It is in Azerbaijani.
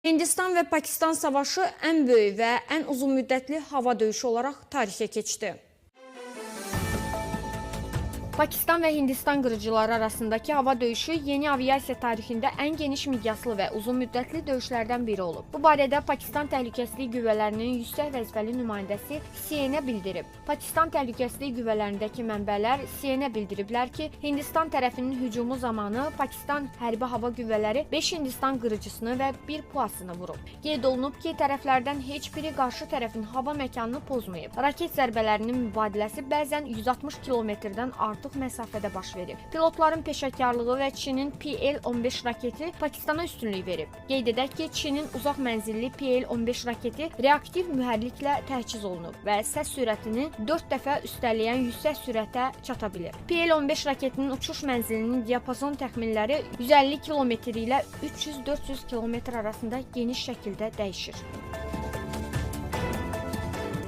Hindistan və Pakistan savaşı ən böyük və ən uzun müddətli hava döyüşü olaraq tarixə keçdi. Pakistan və Hindistan qırıcıları arasındakı hava döyüşü yeni aviasiya tarixində ən geniş miqyaslı və uzun müddətli döyüşlərdən biri olub. Bu barədə Pakistan Təhlükəsizlik Qüvvələrinin yüksək vəzifəli nümayəndəsi CNN-ə bildirib. Pakistan Təhlükəsizlik Qüvvələrindəki mənbələr CNN-ə bildiriblər ki, Hindistan tərəfinin hücumu zamanı Pakistan Hərbi Hava Qüvvələri 5 Hindistan qırıcısını və 1 PUA'sını vurub. Qeyd olunub ki, tərəflərdən heç biri qarşı tərəfin hava məkanını pozmayıb. Raket zərbələrinin mübadiləsi bəzən 160 kilometrdən artıq məsafədə baş verib. Pilotların peşəkarlığı və Çinin PL-15 raketi Pakistana üstünlük verib. Qeyd edək ki, Çinin uzaq mənzilli PL-15 raketi reaktiv mühərriklə təchiz olunub və səs sürətini 4 dəfə üstələyən yüksək sürətə çata bilir. PL-15 raketinin uçuş mənzilinin diapazon təxminləri 150 km ilə 300-400 km arasında geniş şəkildə dəyişir.